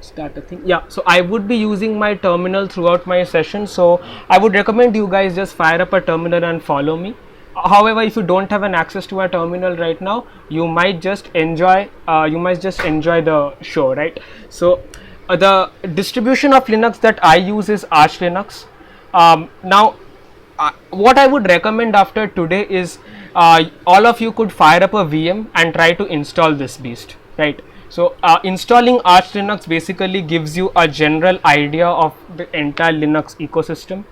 start a thing. Yeah, so I would be using my terminal throughout my session, so I would recommend you guys just fire up a terminal and follow me. However, if you don't have an access to a terminal right now, you might just enjoy the show, right? So the distribution of Linux that I use is Arch Linux. Now what I would recommend after today is all of you could fire up a VM and try to install this beast, right? So installing Arch Linux basically gives you a general idea of the entire Linux ecosystem.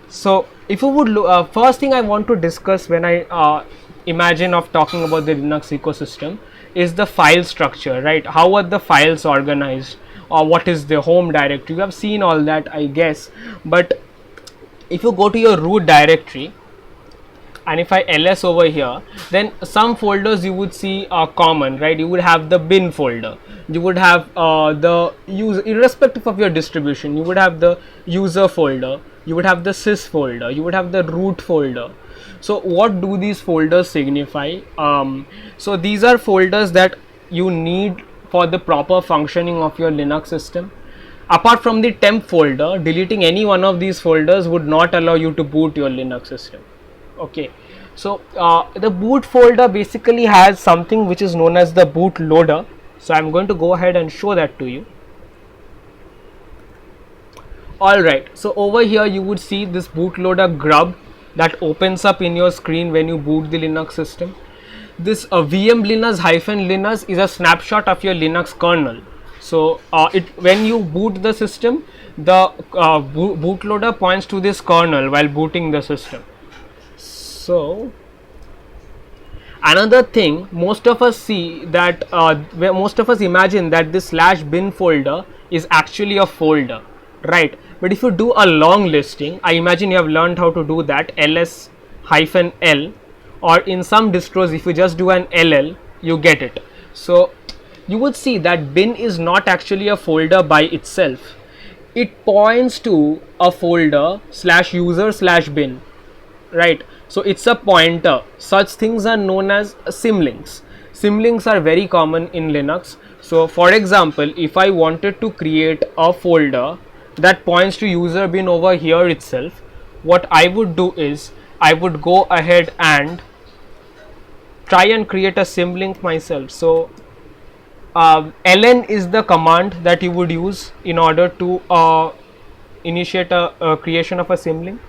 So if you would first thing I want to discuss when I imagine of talking about the Linux ecosystem is the file structure, right? How are the files organized, or what is the home directory? You have seen all that, I guess, but if you go to your root directory and if I ls over here, then some folders you would see are common, right? You would have the bin folder, you would have the user, irrespective of your distribution, you would have the user folder, you would have the sys folder, you would have the root folder. So what do these folders signify? So these are folders that you need for the proper functioning of your Linux system. Apart from the temp folder, deleting any one of these folders would not allow you to boot your Linux system. Okay, so the boot folder basically has something which is known as the bootloader. So I'm going to go ahead and show that to you. Alright, so over here you would see this bootloader grub that opens up in your screen when you boot the Linux system. This VM linux-linux is a snapshot of your Linux kernel. So when you boot the system, the bootloader points to this kernel while booting the system. So another thing, most of us see that most of us imagine that this /bin folder is actually a folder, right? But if you do a long listing, I imagine you have learned how to do that, ls-l, or in some distros if you just do an ll, you get it. So you would see that bin is not actually a folder by itself. It points to a folder /user/bin, right? So it's a pointer. Such things are known as symlinks. Symlinks are very common in Linux. So for example, if I wanted to create a folder that points to user bin over here itself, what I would do is I would go ahead and try and create a symlink myself. So ln is the command that you would use in order to initiate a creation of a symlink.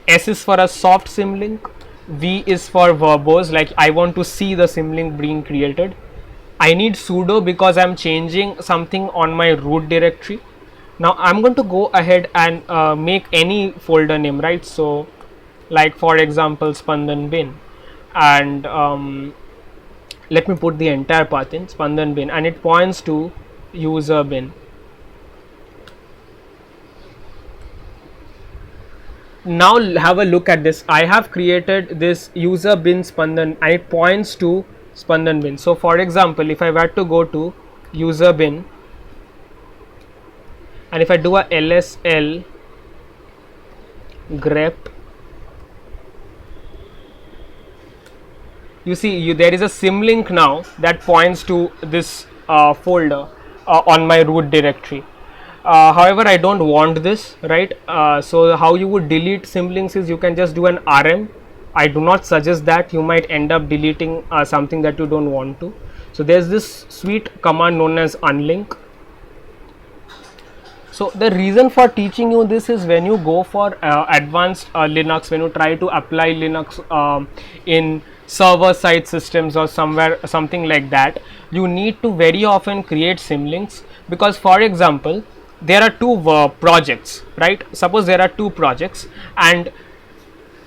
S is for a soft symlink. V is for verbose, like I want to see the symlink being created. I need sudo because I'm changing something on my root directory. Now I'm going to go ahead and make any folder name, right? So like for example spandan bin, and let me put the entire path in spandan bin, and it points to user bin. Now have a look at this. I have created this user bin spandan and it points to spandan bin. So for example, if I were to go to user bin and if I do a lsl grep, you see there is a symlink now that points to this folder on my root directory. However, I don't want this, right? So how you would delete symlinks is you can just do an rm. I do not suggest that. You might end up deleting something that you don't want to. So there's this sweet command known as unlink. So the reason for teaching you this is when you go for advanced Linux, when you try to apply Linux in server side systems or something like that, you need to very often create symlinks, because for example there are two projects, right? Suppose there are two projects and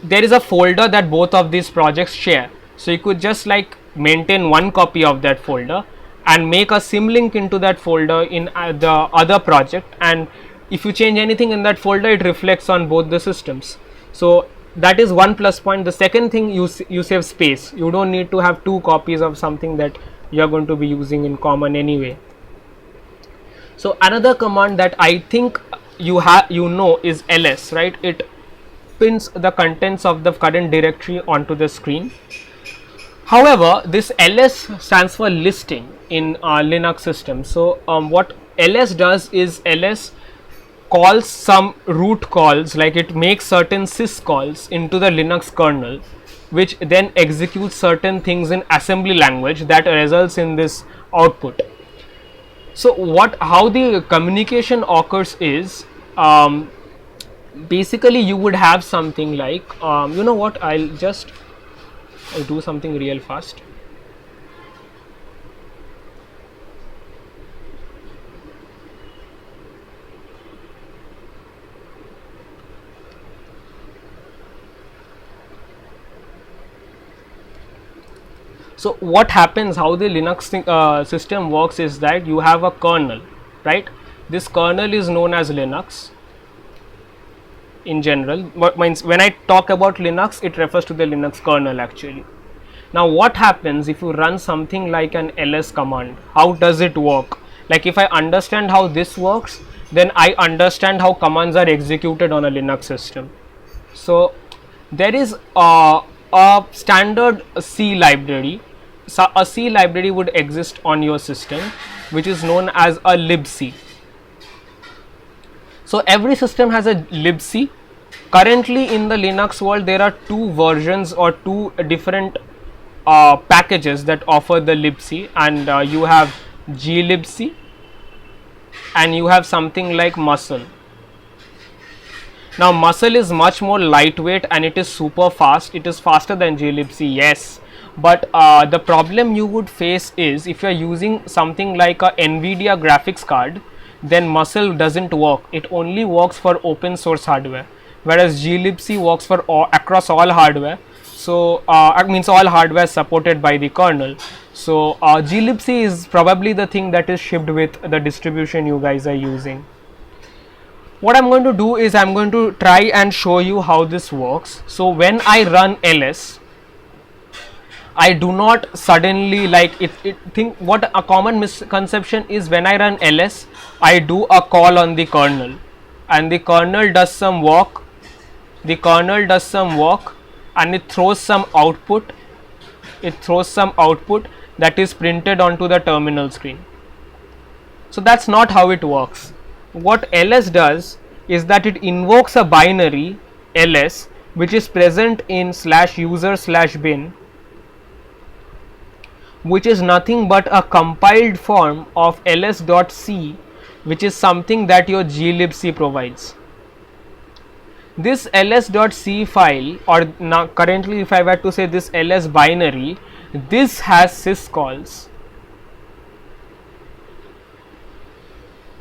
there is a folder that both of these projects share. So you could just like maintain one copy of that folder and make a symlink into that folder in the other project, and if you change anything in that folder, it reflects on both the systems. So that is one plus point. The second thing, you save space. You don't need to have two copies of something that you are going to be using in common anyway. So another command that I think you know is ls, right? It pins the contents of the current directory onto the screen. However, this ls stands for listing in Linux system. So what ls does is ls calls some root calls, like it makes certain syscalls into the Linux kernel, which then executes certain things in assembly language that results in this output. So how the communication occurs is, basically you would have something like, you know what, I'll do something real fast. So what happens, how the Linux system works is that you have a kernel, right? This kernel is known as Linux in general. What means, when I talk about Linux, it refers to the Linux kernel actually. Now what happens if you run something like an ls command? How does it work? Like if I understand how this works, then I understand how commands are executed on a Linux system. So there is a standard C library. So a C library would exist on your system, which is known as a libc. So every system has a libc. Currently in the Linux world, there are two versions or two different packages that offer the libc, and you have glibc and you have something like musl. Now musl is much more lightweight and it is super fast. It is faster than glibc, yes, but the problem you would face is, if you are using something like a Nvidia graphics card, then musl doesn't work. It only works for open source hardware, whereas glibc works for across all hardware. So means all hardware supported by the kernel. So glibc is probably the thing that is shipped with the distribution you guys are using. What I'm going to do is I'm going to try and show you how this works. So when I run ls, I do not suddenly, like think what a common misconception is, when I run ls, I do a call on the kernel and the kernel does some work. The kernel does some work and it throws some output. It throws some output that is printed onto the terminal screen. So that's not how it works. What ls does is that it invokes a binary ls which is present in /user/bin, which is nothing but a compiled form of ls.c, which is something that your glibc provides. This ls.c file, or now currently if I were to say this ls binary, this has syscalls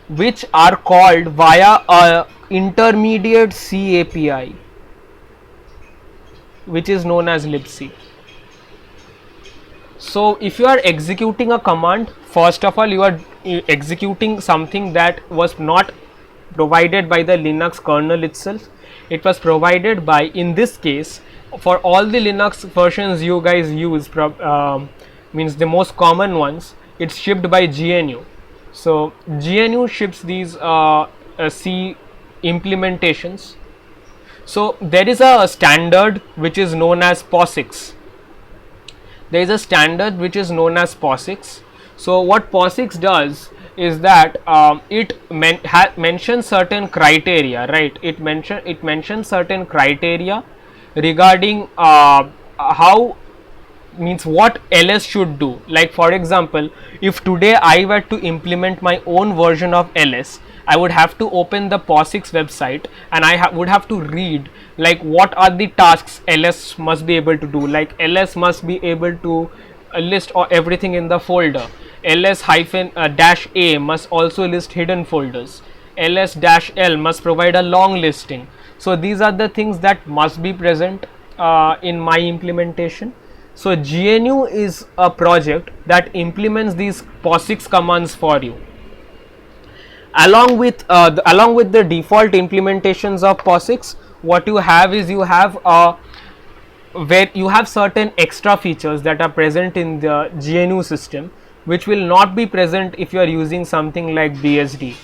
which are called via a intermediate C API, which is known as libc. So if you are executing a command, first of all you are executing something that was not provided by the Linux kernel itself. It was provided by, in this case, for all the Linux versions you guys use, means the most common ones, it's shipped by GNU. So GNU ships these C implementations. So there is a standard which is known as POSIX. There is a standard which is known as POSIX. So what POSIX does is that it mentions certain criteria, right? It mentions certain criteria regarding how, means what ls should do. Like for example, if today I were to implement my own version of ls, I would have to open the POSIX website and I would have to read like what are the tasks ls must be able to do. Like ls must be able to list everything in the folder. ls-a must also list hidden folders. ls-l must provide a long listing. So these are the things that must be present in my implementation. So GNU is a project that implements these POSIX commands for you. Along with the default implementations of POSIX, what you have is you have where you have certain extra features that are present in the GNU system, which will not be present if you are using something like BSD.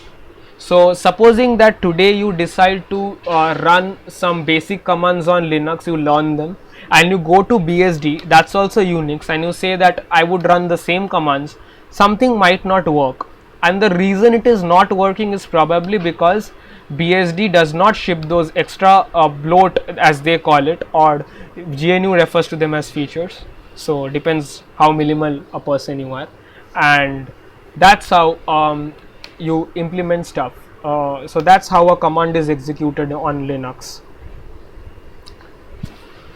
So supposing that today you decide to run some basic commands on Linux, you learn them and you go to BSD, that's also Unix, and you say that I would run the same commands, something might not work. and the reason it is not working is probably because BSD does not ship those extra bloat, as they call it, or GNU refers to them as features. So depends how minimal a person you are, and that's how you implement stuff. So that's how a command is executed on Linux.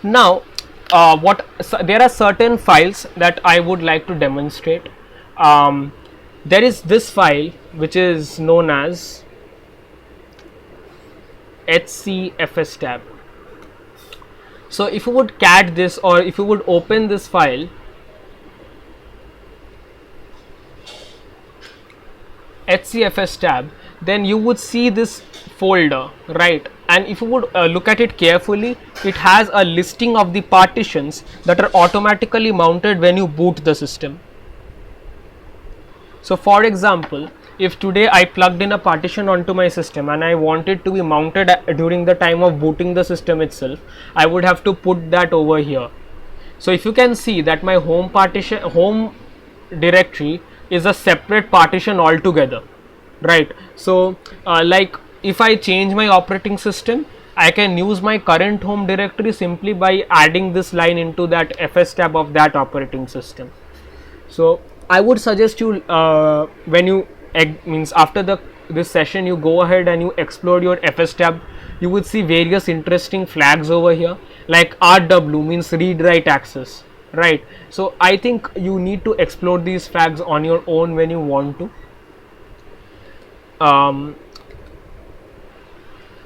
Now, there are certain files that I would like to demonstrate. There is this file which is known as HCFSTab. So if you would cat this, or if you would open this file, HCFSTab, then you would see this folder, right? And if you would look at it carefully, it has a listing of the partitions that are automatically mounted when you boot the system. So for example, if today I plugged in a partition onto my system and I want it to be mounted during the time of booting the system itself, I would have to put that over here. So if you can see that my home directory is a separate partition altogether, right? So like if I change my operating system, I can use my current home directory simply by adding this line into that FSTab of that operating system. So I would suggest you when you after this session, you go ahead and you explore your FSTab. You would see various interesting flags over here, like RW means read write access, right? So I think you need to explore these flags on your own when you want to.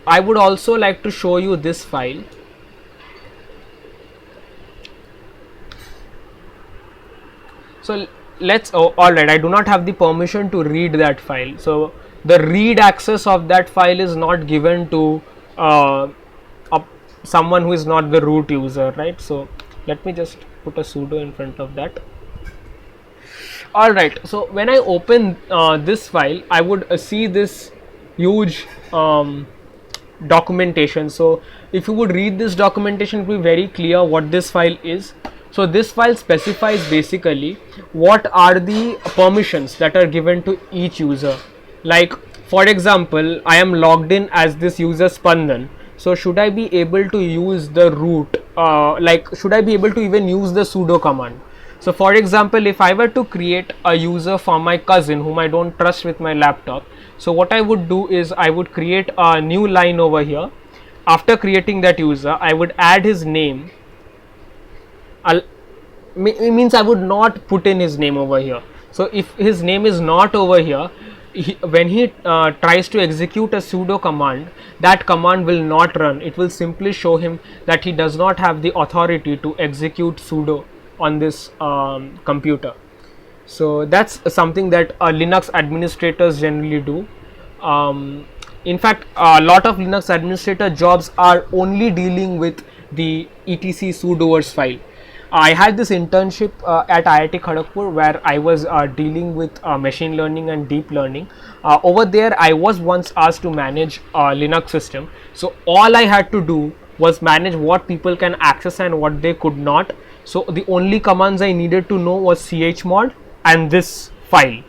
I would also like to show you this file. So let's alright, I do not have the permission to read that file, so the read access of that file is not given to someone who is not the root user, right? So let me just put a sudo in front of that. Alright, so when I open this file, I would see this huge documentation. So if you would read this documentation, it will be very clear what this file is. So this file specifies basically what are the permissions that are given to each user. Like for example, I am logged in as this user Spandan. So should I be able to use the root, should I be able to even use the sudo command? So for example, if I were to create a user for my cousin whom I don't trust with my laptop, so what I would do is I would create a new line over here. After creating that user, I would add his name. It means I would not put in his name over here. So if his name is not over here, when he tries to execute a sudo command, that command will not run. It will simply show him that he does not have the authority to execute sudo on this computer. So that's something that Linux administrators generally do. In fact, a lot of Linux administrator jobs are only dealing with the etc sudoers file. I had this internship at IIT Kharagpur where I was dealing with machine learning and deep learning. Over there, I was once asked to manage a Linux system. So all I had to do was manage what people can access and what they could not. So the only commands I needed to know was chmod and this file.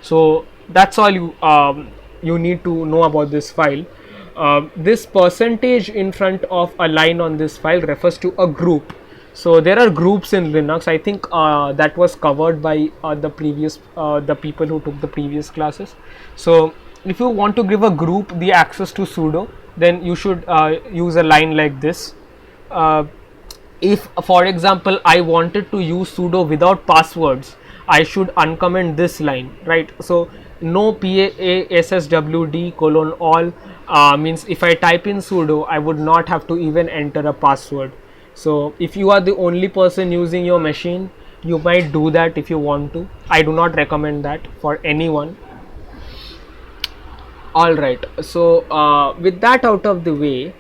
So that's all you need to know about this file. This percentage in front of a line on this file refers to a group. So there are groups in Linux. I think that was covered by the people who took the previous classes. So if you want to give a group the access to sudo, then you should use a line like this. If for example I wanted to use sudo without passwords, I should uncomment this line, right? So no passwd:all means if I type in sudo, I would not have to even enter a password. So if you are the only person using your machine, you might do that if you want to. I do not recommend that for anyone. Alright, so with that out of the way,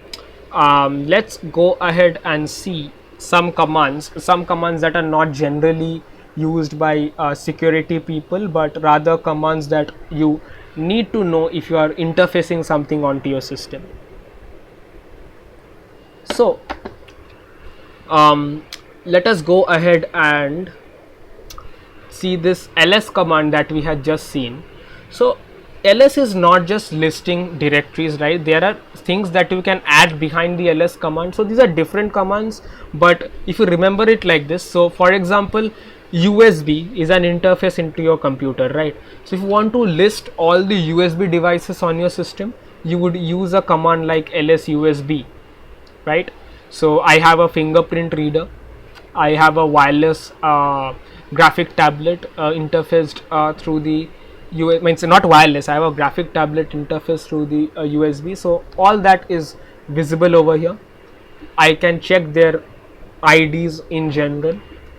let's go ahead and see some commands that are not generally used by security people, but rather commands that you need to know if you are interfacing something onto your system. So let us go ahead and see this ls command that we had just seen. So ls is not just listing directories, right? There are things that you can add behind the ls command. So these are different commands, but if you remember it like this, so for example, USB is an interface into your computer, right? So if you want to list all the USB devices on your system, you would use a command like ls USB, right? So I have a fingerprint reader, I have a wireless graphic tablet interfaced through the means not wireless, I have a graphic tablet interface through the USB. So all that is visible over here. I can check their IDs in general.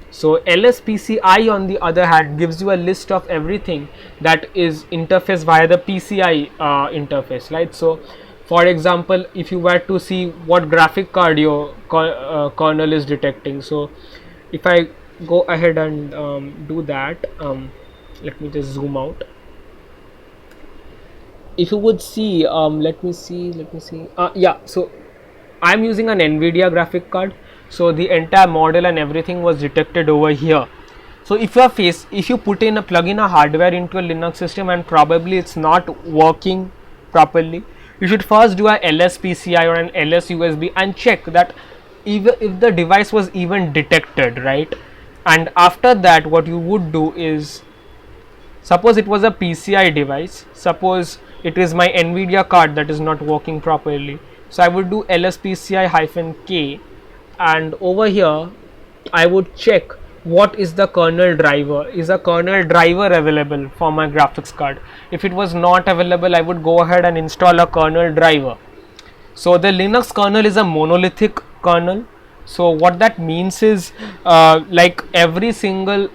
So LSPCI on the other hand gives you a list of everything that is interfaced via the PCI interface, right? So for example, if you were to see what graphic card your kernel is detecting, so if I go ahead and do that, let me just zoom out. If you would see, let me see, yeah, so I'm using an NVIDIA graphic card, so the entire model and everything was detected over here. So if you put in a plug in a hardware into a Linux system and probably it's not working properly, you should first do a LSPCI or an LSUSB and check that even if the device was even detected, right? And after that, what you would do is, suppose it was a PCI device, suppose it is my NVIDIA card that is not working properly, so I would do LSPCI-K, and over here I would check what is the kernel driver. Is a kernel driver available for my graphics card? If it was not available, I would go ahead and install a kernel driver. So the Linux kernel is a monolithic kernel. So what that means is like every single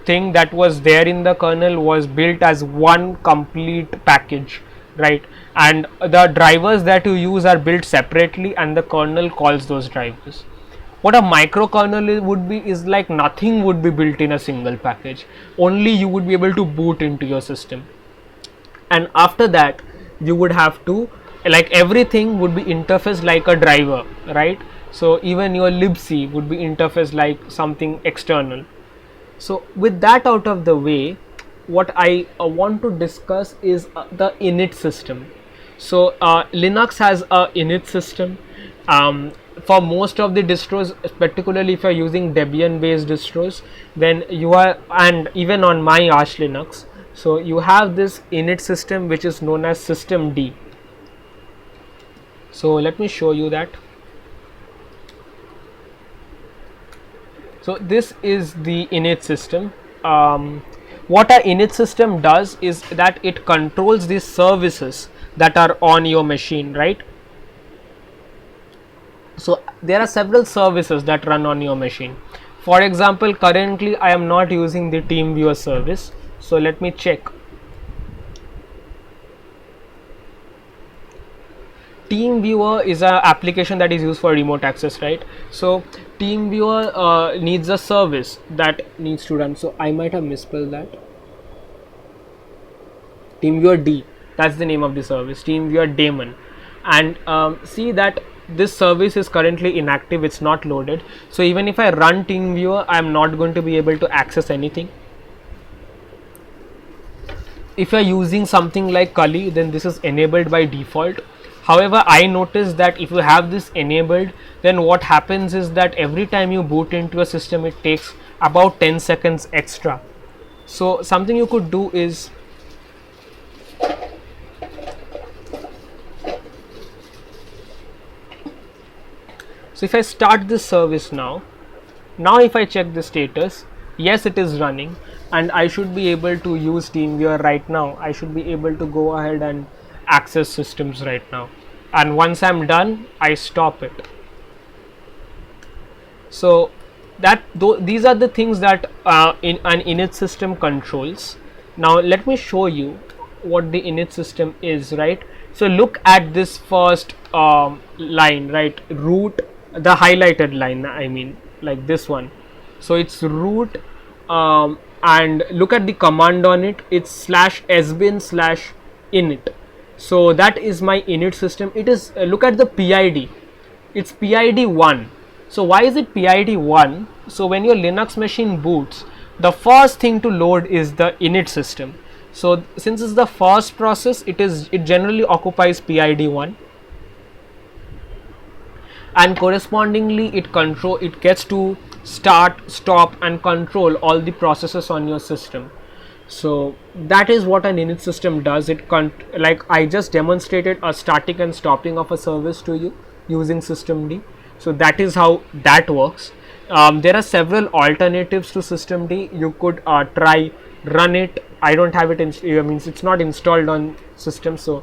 thing that was there in the kernel was built as one complete package, right? And the drivers that you use are built separately and the kernel calls those drivers. What a microkernel would be is like nothing would be built in a single package, only you would be able to boot into your system, and after that you would have to, like, everything would be interfaced like a driver, right? So even your libc would be interfaced like something external. So with that out of the way, what I want to discuss is the init system. So Linux has a init system. For most of the distros, particularly if you are using Debian based distros, then you are, and even on my Arch Linux, so you have this init system which is known as systemd. So let me show you that. So this is the init system. What a init system does is that it controls the services that are on your machine, right? So there are several services that run on your machine. For example, currently I am not using the TeamViewer service, so let me check. TeamViewer is an application that is used for remote access, right? So TeamViewer needs a service that needs to run. So I might have misspelled that. TeamViewer D, that's the name of the service, TeamViewer daemon. And see that this service is currently inactive, it's not loaded. So even if I run TeamViewer, I am not going to be able to access anything. If you are using something like Kali, then this is enabled by default. However, I noticed that if you have this enabled, then what happens is that every time you boot into a system, it takes about 10 seconds extra. So something you could do is, so if I start this service now if I check the status, yes, it is running and I should be able to use TeamViewer right now. I should be able to go ahead and access systems right now, and once I'm done, I stop it. So that these are the things that in an init system controls. Now let me show you what the init system is, right? So look at this first line, right? Root, the highlighted line, I mean, like this one. So it's root, and look at the command on it, it's /sbin/init. So that is my init system. It is, look at the PID, it's PID 1. So why is it PID 1? So when your Linux machine boots, the first thing to load is the init system. So since it's the first process, it generally occupies PID 1, and correspondingly it gets to start, stop and control all the processes on your system. So that is what an init system does. Like I just demonstrated a static and stopping of a service to you using systemd. So that is how that works. There are several alternatives to systemd. You could try run it. I don't have it means it's not installed on system, so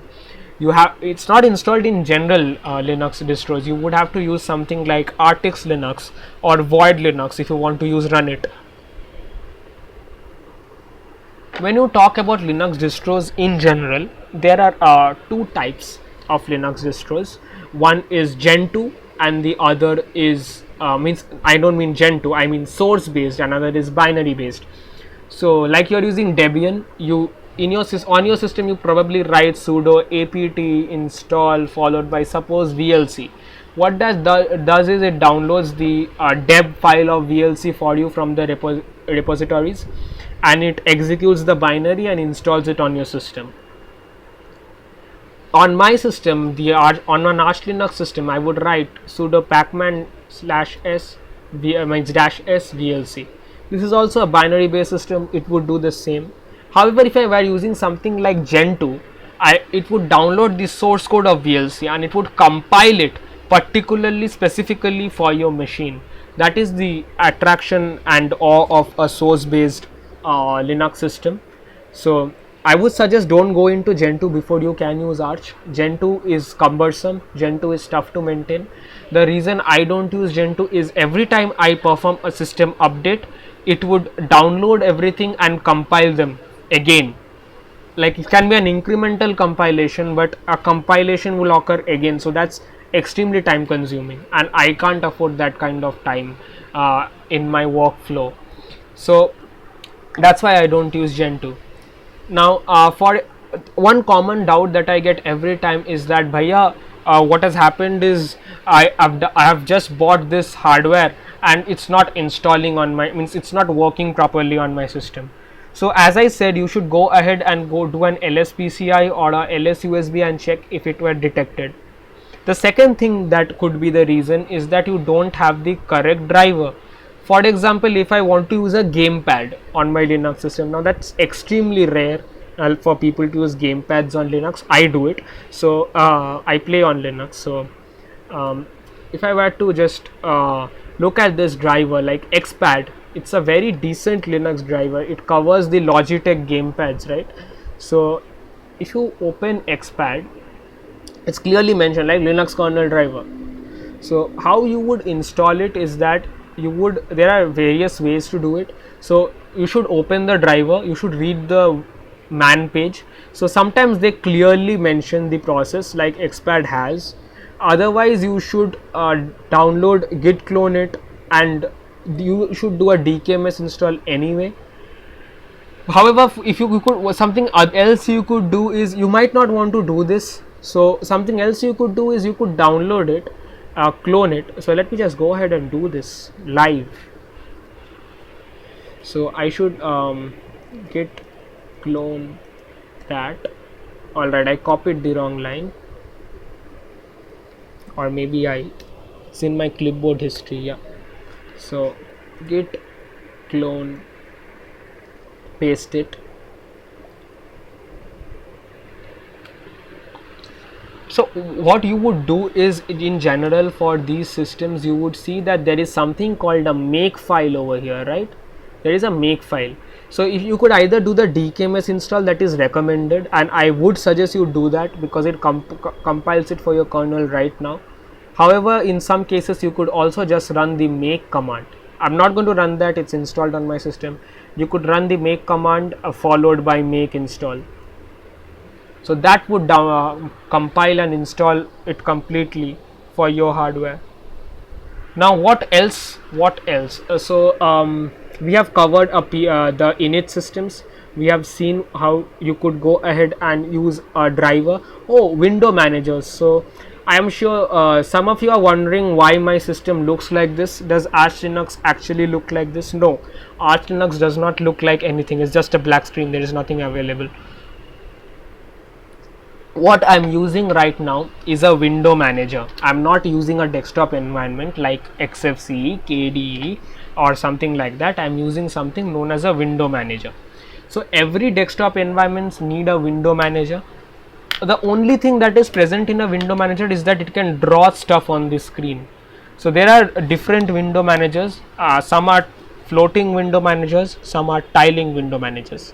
it's not installed in general Linux distros. You would have to use something like Artix Linux or Void Linux if you want to use run it. When you talk about Linux distros in general, there are two types of Linux distros. One is Gen 2 and the other is means I don't mean Gen 2, I mean source based. Another is binary based. So like you're using Debian, on your system you probably write sudo apt install followed by suppose VLC. What does is it downloads the deb file of VLC for you from the repositories, and it executes the binary and installs it on your system. On my system, on an Arch Linux system, I would write sudo pacman /s -s VLC. This is also a binary based system. It would do the same. However, if I were using something like Gen 2, it would download the source code of VLC and it would compile it particularly specifically for your machine. That is the attraction and awe of a source based Linux system. So I would suggest don't go into Gen 2 before you can use Arch. Gen 2 is cumbersome. Gen 2 is tough to maintain. The reason I don't use Gen 2 is every time I perform a system update, it would download everything and compile them again. Like it can be an incremental compilation, but a compilation will occur again. So that's extremely time consuming, and I can't afford that kind of time in my workflow. So that's why I don't use Gen 2. Now for one common doubt that I get every time is that bhaiya, what has happened is I have just bought this hardware and it's not installing on it's not working properly on my system. So as I said, you should go ahead and go do an LSPCI or a LSUSB and check if it were detected. The second thing that could be the reason is that you don't have the correct driver. For example, if I want to use a gamepad on my Linux system, now that's extremely rare for people to use gamepads on Linux. I do it, so I play on Linux. So if I were to just look at this driver like Xpad, it's a very decent Linux driver. It covers the Logitech gamepads, right? So if you open Xpad, it's clearly mentioned like Linux kernel driver. So how you would install it is that there are various ways to do it. So you should open the driver, you should read the man page. So sometimes they clearly mention the process like Xpad has. Otherwise you should download git clone it, and you should do a dkms install anyway. However, if you could, something else you could do is, you might not want to do this, so something else you could do is you could download it, clone it. So let me just go ahead and do this live. So I should git clone that. Alright, I copied the wrong line, or maybe it's in my clipboard history. Yeah, so git clone, paste it. So what you would do is, in general for these systems, you would see that there is something called a make file over here, right? There is a make file. So if you could either do the dkms install, that is recommended, and I would suggest you do that because it compiles it for your kernel right now. However, in some cases you could also just run the make command. I'm not going to run that, it's installed on my system. You could run the make command followed by make install. So that would compile and install it completely for your hardware. Now what else? So we have covered the init systems. We have seen how you could go ahead and use a driver. Window managers. So I am sure some of you are wondering why my system looks like this. Does Arch Linux actually look like this? No, Arch Linux does not look like anything. It's just a black screen. There is nothing available. What I'm using right now is a window manager. I'm not using a desktop environment like XFCE, KDE or something like that. I'm using something known as a window manager. So every desktop environments need a window manager. The only thing that is present in a window manager is that it can draw stuff on the screen. So there are different window managers. Some are floating window managers, some are tiling window managers.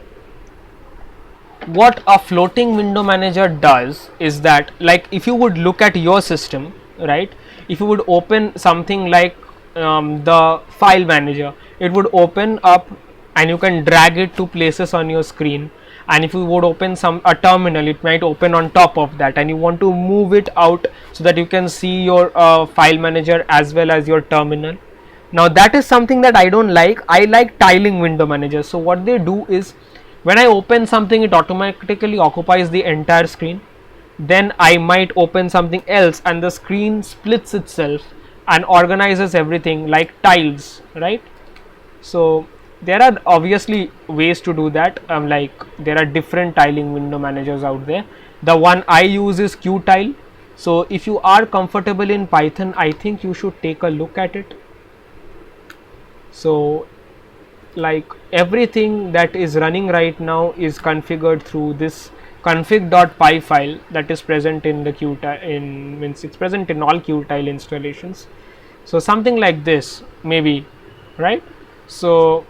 What a floating window manager does is that, like, if you would look at your system, right, if you would open something like the file manager, it would open up and you can drag it to places on your screen. And if you would open a terminal, it might open on top of that, and you want to move it out so that you can see your file manager as well as your terminal. Now that is something that I don't like. I like tiling window managers. So what they do is, when I open something, it automatically occupies the entire screen. Then I might open something else and the screen splits itself and organizes everything like tiles, right? So there are obviously ways to do that. Like, there are different tiling window managers out there. The one I use is Qtile. So if you are comfortable in Python, I think you should take a look at it. So like, everything that is running right now is configured through this config.py file that is present in the Qtile, means it's present in all Qtile installations. So something like this maybe, right? So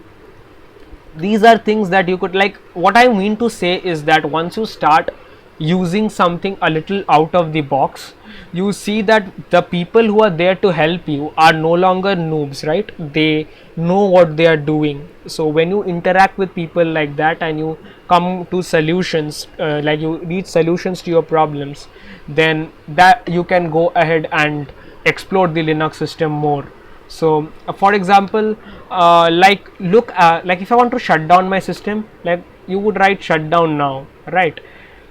these are things that you could, like, what I mean to say is that once you start using something a little out of the box, you see that the people who are there to help you are no longer noobs, right? They know what they are doing. So when you interact with people like that and you come to solutions, like you reach solutions to your problems, then that you can go ahead and explore the Linux system more. So for example, like if I want to shut down my system, like, you would write shutdown now, right?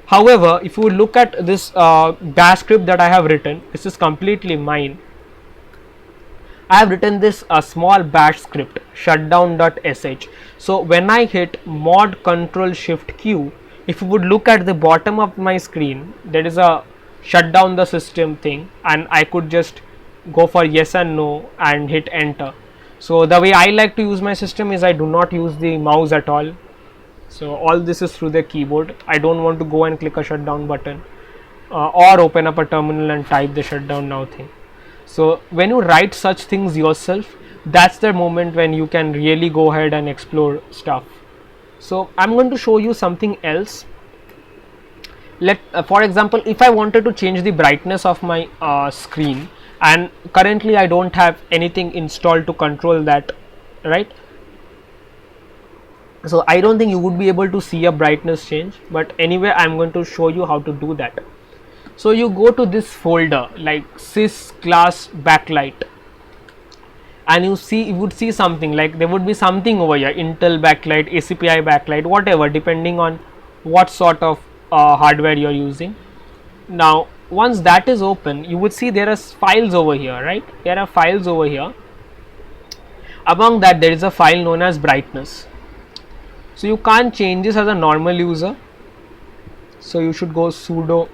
However, if you look at this bash script that I have written, this is completely mine. I have written this small bash script, shutdown.sh. So when I hit mod control shift q, if you would look at the bottom of my screen, there is a shut down the system thing, and I could just go for yes and no and hit enter. So the way I like to use my system is I do not use the mouse at all. So all this is through the keyboard. I don't want to go and click a shutdown button or open up a terminal and type the shutdown now thing. So when you write such things yourself, that's the moment when you can really go ahead and explore stuff. So I'm going to show you something else. For example, if I wanted to change the brightness of my screen, and currently I don't have anything installed to control that, right? So I don't think you would be able to see a brightness change, but anyway, I'm going to show you how to do that. So you go to this folder like sys class backlight, and you would see something like, there would be something over here, Intel backlight, ACPI backlight, whatever, depending on what sort of hardware you're using. Now once that is open, you would see there are files over here, right? There are files over here. Among that, there is a file known as brightness. So you can't change this as a normal user, so you should go sudo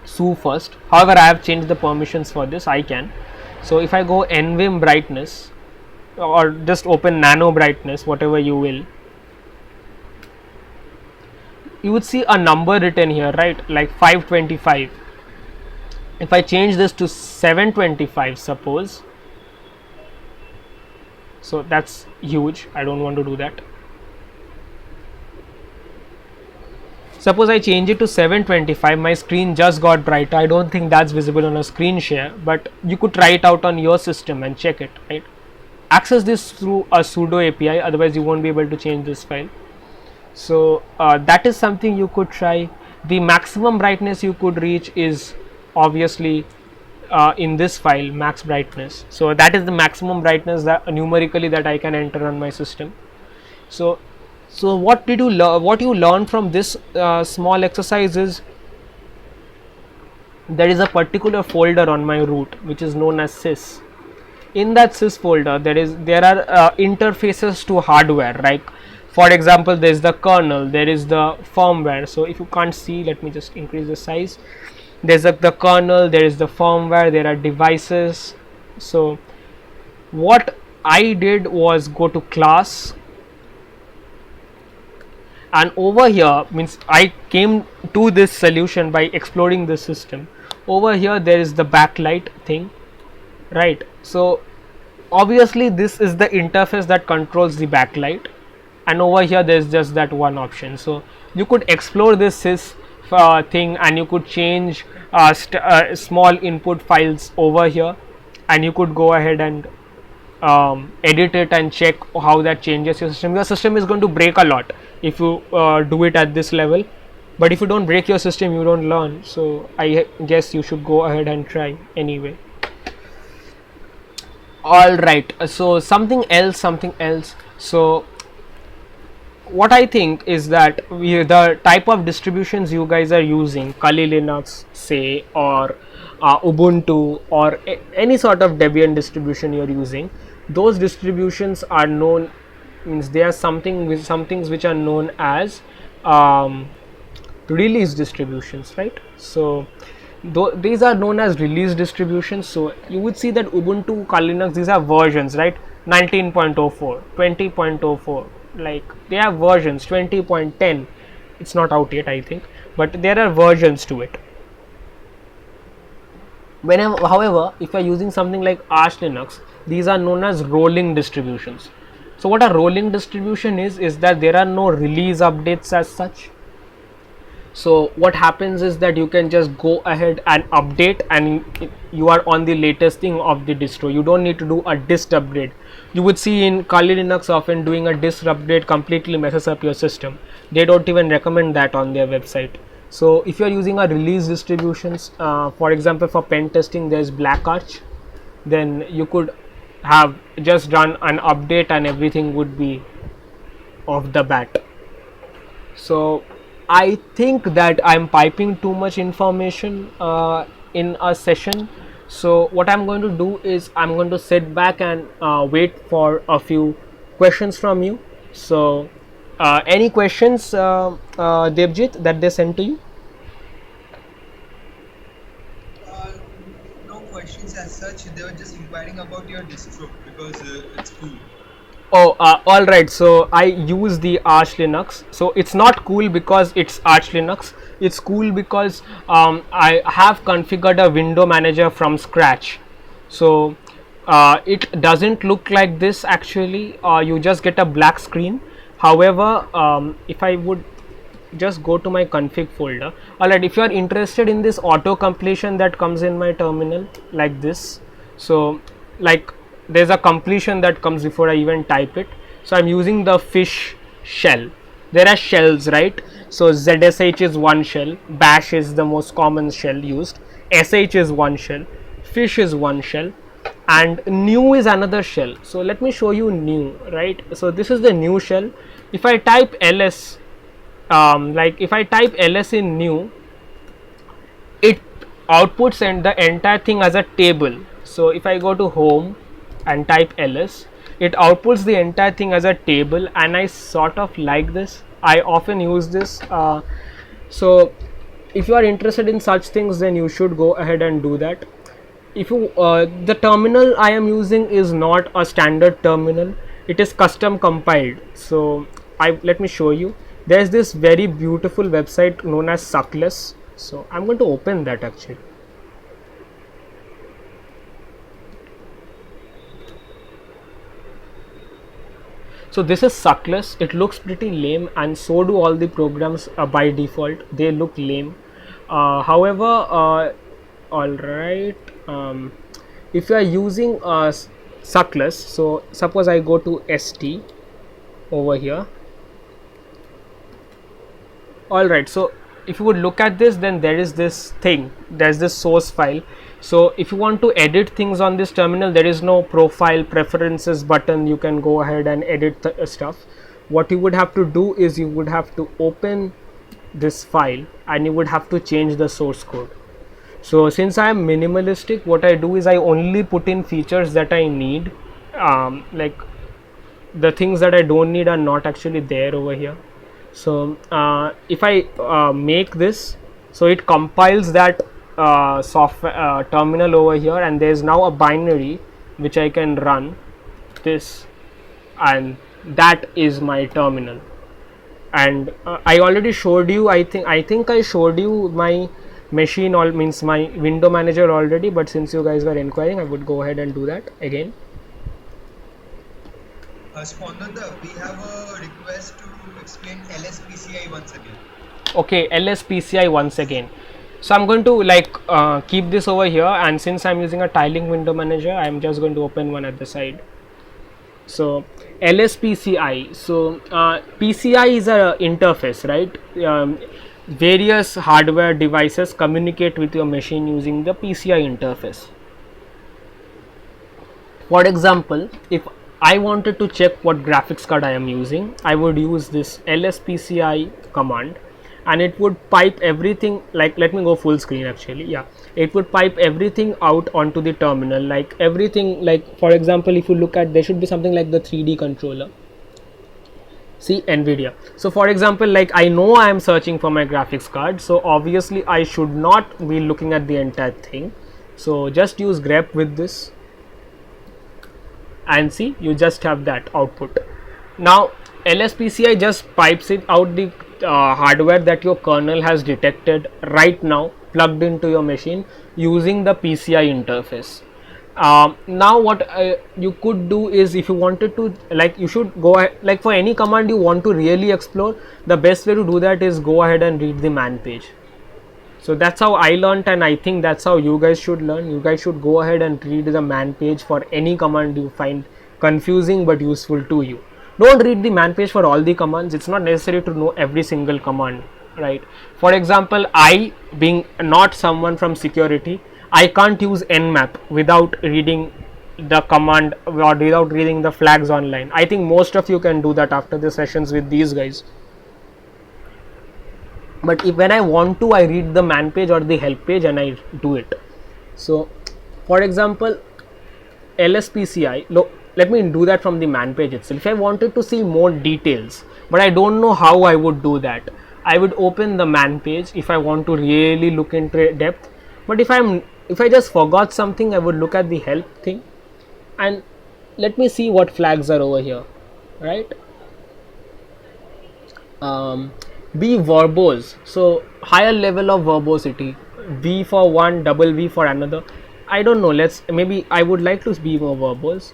su first. However, I have changed the permissions for this. I can. So if I go nvim brightness, or just open nano brightness, whatever you will, you would see a number written here, right? Like 525. If I change this to 725, suppose, so that's huge. I don't want to do that. Suppose I change it to 725, my screen just got brighter. I don't think that's visible on a screen share, but you could try it out on your system and check it, right? Access this through a sudo API, otherwise you won't be able to change this file. So that is something you could try. The maximum brightness you could reach is obviously in this file, max brightness. So that is the maximum brightness that numerically that I can enter on my system. So what did you learn? What you learn from this small exercise is, there is a particular folder on my root which is known as sys. In that sys folder there are interfaces to hardware, like for example there is the kernel, there is the firmware. So if you can't see, let me just increase the size. There's the kernel, there is the firmware, there are devices. So what I did was go to class, and over here means I came to this solution by exploring the system. Over here there is the backlight thing, right? So obviously this is the interface that controls the backlight, and over here there is just that one option. So you could explore this sys thing, and you could change small input files over here, and you could go ahead and edit it and check how that changes your system. Your system is going to break a lot if you do it at this level, but if you don't break your system you don't learn. So I guess you should go ahead and try anyway. All right, so something else. So what I think is that the type of distributions you guys are using, Kali Linux say, or Ubuntu, or any sort of Debian distribution you're using, those distributions are known, means they are some things which are known as release distributions, right? So these are known as release distributions. So you would see that Ubuntu, Kali Linux, these are versions, right? 19.04, 20.04, like they have versions. 20.10, it's not out yet I think, but there are versions to it. However, if you are using something like Arch Linux, these are known as rolling distributions. So what a rolling distribution is that there are no release updates as such. So what happens is that you can just go ahead and update, and you are on the latest thing of the distro. You don't need to do a dist upgrade. You would see in Kali Linux often doing a dist upgrade completely messes up your system. They don't even recommend that on their website. So if you are using a release distributions, for example for pen testing there is BlackArch, then you could have just done an update and everything would be off the bat. So I think that I'm piping too much information in a session. So what I'm going to do is I'm going to sit back and wait for a few questions from you. So any questions, Devjit, that they sent to you? No questions as such. They were just inquiring about your distro because it's cool. Oh, all right. So I use the Arch Linux. So it's not cool because it's Arch Linux. It's cool because I have configured a window manager from scratch. So it doesn't look like this actually. You just get a black screen. However, if I would just go to my config folder. All right. If you are interested in this auto completion that comes in my terminal like this, so like there's a completion that comes before I even type it. So I'm using the fish shell. There are shells, right? So ZSH is one shell, bash is the most common shell used, sh is one shell, fish is one shell, and new is another shell. So let me show you new, right? So this is the new shell. If I type ls, like if I type ls in new, it outputs and the entire thing as a table. So if I go to home and type ls, it outputs the entire thing as a table, and I sort of like this. I often use this. So if you are interested in such things, then you should go ahead and do that. If you the terminal I am using is not a standard terminal, it is custom compiled. So let me show you. There is this very beautiful website known as Suckless. So I'm going to open that actually. So this is Suckless. It looks pretty lame, and so do all the programs by default. They look lame. However, all right. If you are using Suckless, so suppose I go to st over here. All right. So if you would look at this, then there is this thing. There's this source file. So if you want to edit things on this terminal, there is no profile preferences button. You can go ahead and edit the stuff. What you would have to do is you would have to open this file and you would have to change the source code. So since I am minimalistic, what I do is I only put in features that I need. Like the things that I don't need are not actually there over here. So if I make this, so it compiles that software terminal over here, and there is now a binary which I can run this, and that is my terminal. And I already showed you, I think I showed you my machine, all means my window manager already, but since you guys were inquiring, I would go ahead and do that again. Spondanda, we have a request to explain LSPCI once again. Okay, LSPCI once again. So I'm going to like keep this over here, and since I'm using a tiling window manager, I'm just going to open one at the side. So LSPCI, so PCI is a interface, right? Various hardware devices communicate with your machine using the PCI interface. For example, if I wanted to check what graphics card I am using, I would use this LSPCI command, and it would pipe everything, like let me go full screen actually, yeah, it would pipe everything out onto the terminal, like everything, like for example, if you look at, there should be something like the 3D controller, see NVIDIA. So for example, like I know I am searching for my graphics card, so obviously I should not be looking at the entire thing. So just use grep with this, and see, you just have that output. Now LSPCI just pipes it out the hardware that your kernel has detected right now plugged into your machine using the PCI interface. Now what you could do is, if you wanted to, like you should go ahead, like for any command you want to really explore, the best way to do that is go ahead and read the man page. So that's how I learned, and I think that's how you guys should learn. You guys should go ahead and read the man page for any command you find confusing but useful to you. Don't read the man page for all the commands. It's not necessary to know every single command, right? For example, I, being not someone from security, I can't use nmap without reading the command or without reading the flags online. I think most of you can do that after the sessions with these guys. But if when I want to, I read the man page or the help page and I do it. So for example, LSPCI, let me do that from the man page itself. If I wanted to see more details, but I don't know how I would do that, I would open the man page if I want to really look into depth. But if I just forgot something, I would look at the help thing, and let me see what flags are over here, right? Be verbose, so higher level of verbosity, V for one, double V for another. I don't know, maybe I would like to be more verbose.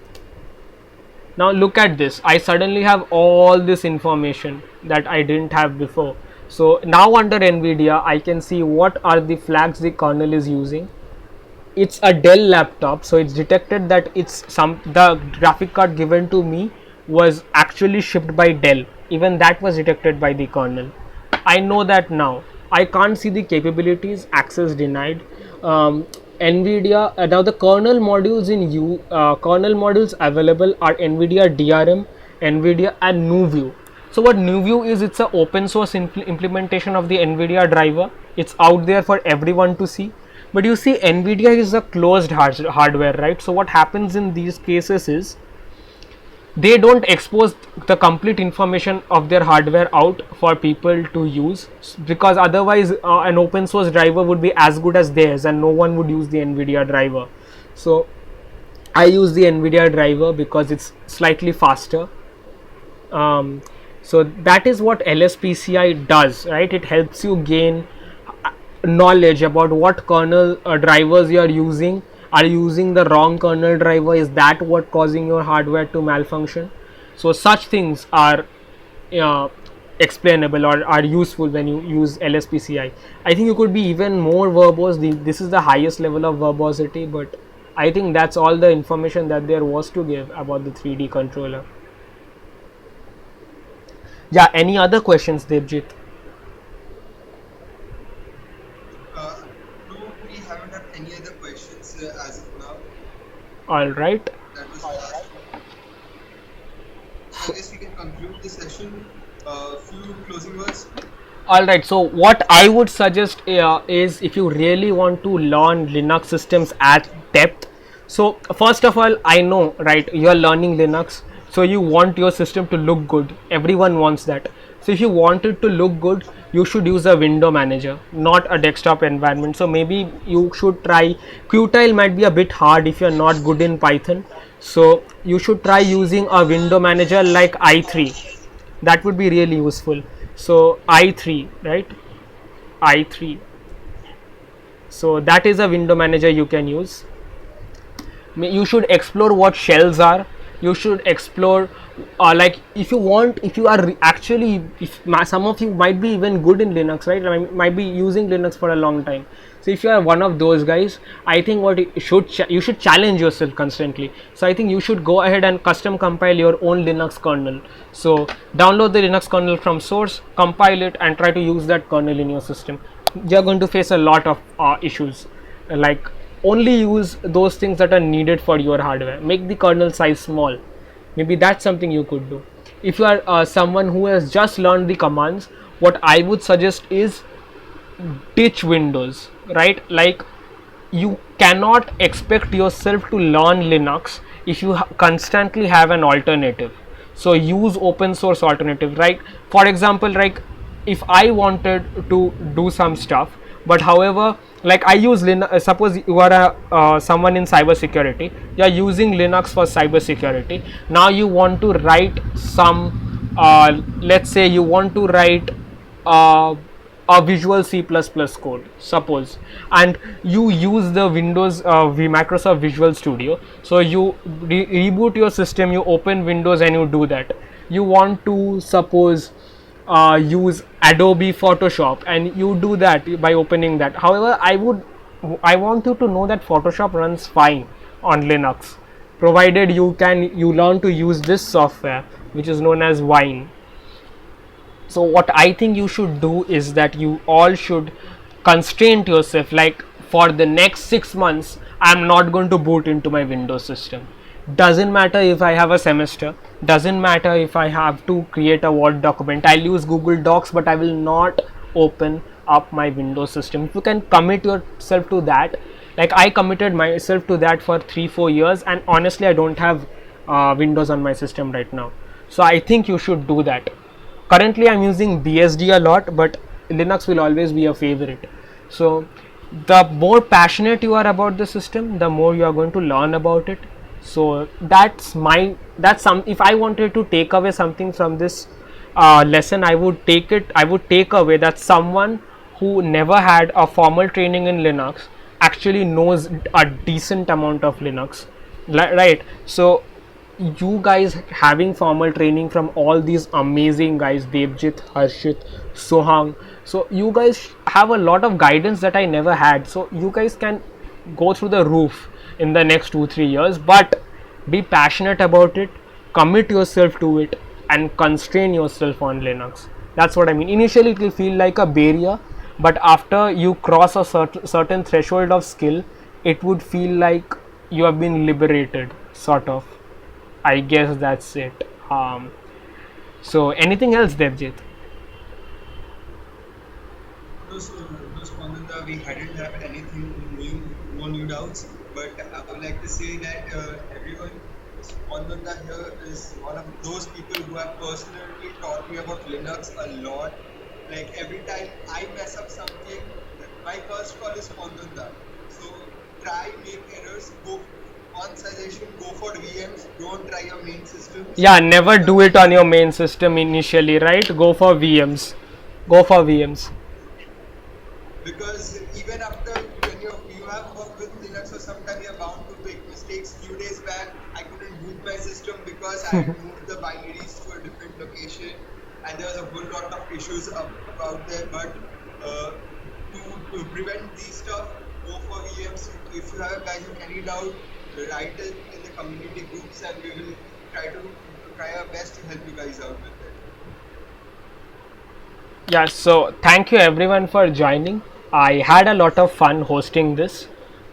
Now look at this, I suddenly have all this information that I didn't have before. So now under NVIDIA, I can see what are the flags the kernel is using. It's a Dell laptop, so it's detected that the graphic card given to me was actually shipped by Dell. Even that was detected by the kernel. I know that now. I can't see the capabilities, access denied. NVIDIA, now the kernel modules kernel modules available are NVIDIA DRM, NVIDIA and NuView. So what NuView is, it's an open source implementation of the NVIDIA driver. It's out there for everyone to see. But you see, NVIDIA is a closed hardware, right? So what happens in these cases is, they don't expose the complete information of their hardware out for people to use, because otherwise an open source driver would be as good as theirs and no one would use the NVIDIA driver. So I use the NVIDIA driver because it's slightly faster. So that is what LSPCI does, right? It helps you gain knowledge about what kernel drivers you are using. Are you using the wrong kernel driver? Is that what causing your hardware to malfunction? So such things are explainable or are useful when you use LSPCI. I think you could be even more verbose. This is the highest level of verbosity, but I think that's all the information that there was to give about the 3D controller. Yeah, any other questions, Debjit? No, we haven't had any other questions as of now. All right. That was last. So I guess we can conclude the session. Few closing words. All right, so what I would suggest is, if you really want to learn Linux systems at depth. So first of all, I know, right, you are learning Linux, so you want your system to look good. Everyone wants that. So if you want it to look good, you should use a window manager, not a desktop environment. So maybe you should try Qtile. Might be a bit hard if you are not good in Python. So you should try using a window manager like i3. That would be really useful. So i3, right, i3, so that is a window manager you can use. You should explore what shells are. You should explore, like, if you want, if you are actually, if some of you might be even good in Linux, right, might be using Linux for a long time. So if you are one of those guys, I think what you should challenge yourself constantly. So I think you should go ahead and custom compile your own Linux kernel. So download the Linux kernel from source, compile it, and try to use that kernel in your system. You're going to face a lot of issues, like, only use those things that are needed for your hardware. Make the kernel size small. Maybe that's something you could do. If you are someone who has just learned the commands, what I would suggest is ditch Windows, right? Like, you cannot expect yourself to learn Linux if you constantly have an alternative. So use open source alternative, right? For example, like, if I wanted to do some stuff, but however, like, I use Linux. Suppose you are a someone in cybersecurity, you are using Linux for cybersecurity. Now you want to write some, let's say you want to write a Visual C++ code, suppose, and you use the Windows Microsoft Visual Studio. So you reboot your system, you open Windows, and you do that. You want to, suppose, use Adobe Photoshop, and you do that by opening that. However, I want you to know that Photoshop runs fine on Linux, provided you learn to use this software, which is known as Wine. So what I think you should do is that you all should constrain yourself, like, for the next 6 months I am not going to boot into my Windows system. Doesn't matter if I have a semester, doesn't matter if I have to create a Word document, I'll use Google Docs, but I will not open up my Windows system. If you can commit yourself to that, like I committed myself to that for 3-4 years, and honestly I don't have Windows on my system right now. So I think you should do that. Currently I'm using BSD a lot, but Linux will always be a favorite. So the more passionate you are about the system, the more you are going to learn about it. So that's some, if I wanted to take away something from this lesson, I would take away that someone who never had a formal training in Linux actually knows a decent amount of Linux, right? So you guys having formal training from all these amazing guys, Devjit, Harshit, Sohang, so you guys have a lot of guidance that I never had. So you guys can go through the roof in the next 2-3 years, but be passionate about it, commit yourself to it, and constrain yourself on Linux. That's what I mean. Initially it will feel like a barrier, but after you cross a certain threshold of skill, it would feel like you have been liberated, sort of. I guess that's it. So anything else, Devjit? Those Pandanda, we hadn't have anything new, no new doubts, but I would like to say that everyone, Pandanda here is one of those people who have personally taught me about Linux a lot. Like, every time I mess up something, my first call is Pandanda. So try, make errors, go. One suggestion, go for VMs, don't try your main system. Yeah, never do it on your main system initially, right? Go for VMs. Because even after, when you have worked with Linux for some time, you're bound to make mistakes. Few days back, I couldn't boot my system because I had moved the binaries to a different location, and there was a whole lot of issues about there. But to prevent these stuff, go for VMs. If you have guys in any doubt, write it in the community groups, and we will try our best to help you guys out with it. Yeah, so thank you everyone for joining. I had a lot of fun hosting this.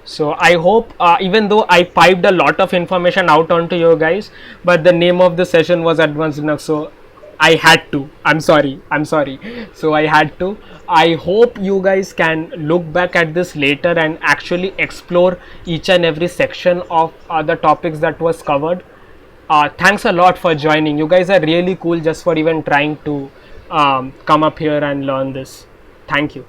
So I hope, even though I piped a lot of information out onto you guys, but the name of the session was Advanced Linux. So I had to. I'm sorry. I'm sorry. So I had to. I hope you guys can look back at this later and actually explore each and every section of the topics that was covered. Thanks a lot for joining. You guys are really cool just for even trying to come up here and learn this. Thank you.